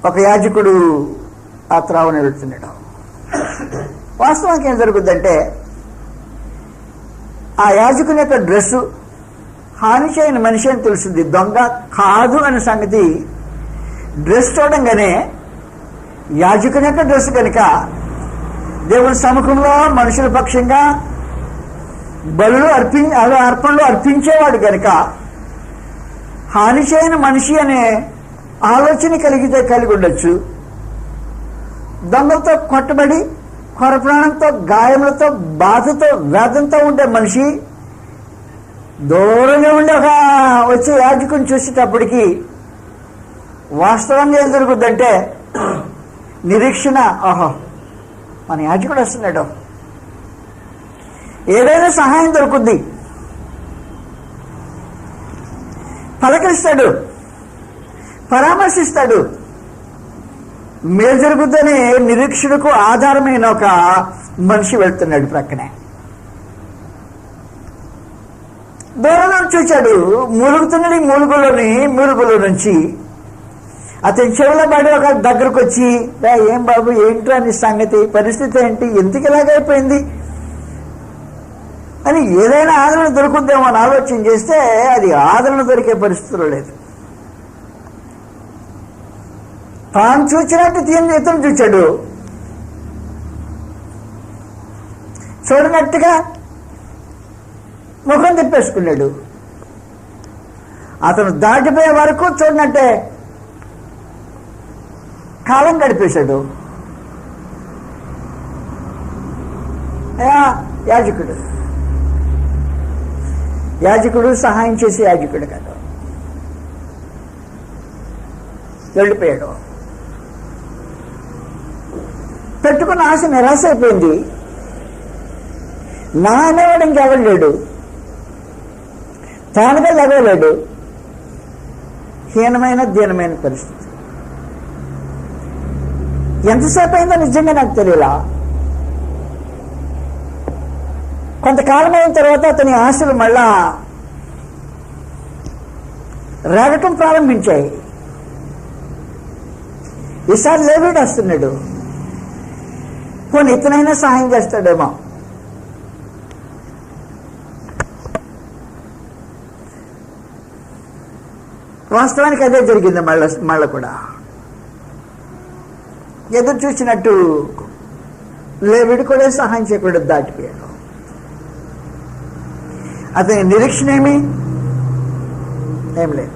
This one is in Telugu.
ఒక యాజకుడు ఆ త్రావుని వెళ్తున్నాడు. వాస్తవానికి ఏం జరుగుద్దంటే, ఆ యాజకుని యొక్క డ్రెస్సు హాని చేయని మనిషి అని తెలుస్తుంది, దొంగ కాదు అనే సంగతి డ్రెస్ చూడంగానే యాజకుని యొక్క డ్రెస్ కనుక దేవుని సముఖంలో మనుషుల పక్షంగా అర్పణలు అర్పించేవాడు కనుక హాని చేయని మనిషి అనే ఆలోచన కలిగి ఉండొచ్చు. దొంగలతో కొట్టబడి కొరప్రాణంతో గాయములతో బాధతో వేదంతో ఉండే మనిషి దూరంగా ఉండి వచ్చే యాజకుని చూసేటప్పటికి వాస్తవంగా ఏం జరుగుద్దంటే నిరీక్షణ, ఓహో మన యాజకుడు వస్తున్నాడు, ఏదైనా సహాయం దొరుకుద్ది, పలకరిస్తాడు, పరామర్శిస్తాడు, మేలు జరుగుద్దని నిరీక్షణకు ఆధారమైన ఒక మనిషి వెళ్తున్నాడు ప్రక్కనే. దూరంలో చూచాడు, మూలుగుతున్నాడు. మూలుగులో నుంచి అతని చెవుల పడి ఒక దగ్గరకు వచ్చి, ఏం బాబు ఏంట్రా నీ సంగతి, పరిస్థితి ఏంటి, ఎందుకు ఇలాగైపోయింది అని ఏదైనా ఆదరణ దొరుకుద్దేమో అని ఆలోచన చేస్తే అది ఆదరణ దొరికే పరిస్థితులు లేదు. తాను చూచినట్టు ఇతను చూచాడు, చూడనట్టుగా ముఖం తిప్పేసుకున్నాడు. అతను దాటిపోయే వరకు చూడనట్టే కాలం గడిపేశాడు. యాజకుడు సహాయం చేసే యాజకుడు కాదు, వెళ్ళిపోయాడు. పెట్టుకున్న ఆశ నిరాశ అయిపోయింది. నా అనేవాడు ఇంకెవరు లేడు, తానుగా చదవలేడు. దీనమైన పరిస్థితి. ఎంతసేపు అయిందో నిజంగా నాకు తెలియలా. కొంతకాలం అయిన తర్వాత అతని ఆశలు మళ్ళా రేగటం ప్రారంభించాయి. ఈసారి లేవీడు వస్తున్నాడు, పోనీ ఇతనైనా సహాయం చేస్తాడేమో. వాస్తవానికి అదే జరిగింది. మళ్ళా కూడా ఎదురు చూసినట్టు లేవీడు కూడా సహాయం చేయకుండా దాటిపోయాడు. అతని నిరీక్షణ ఏం లేదు.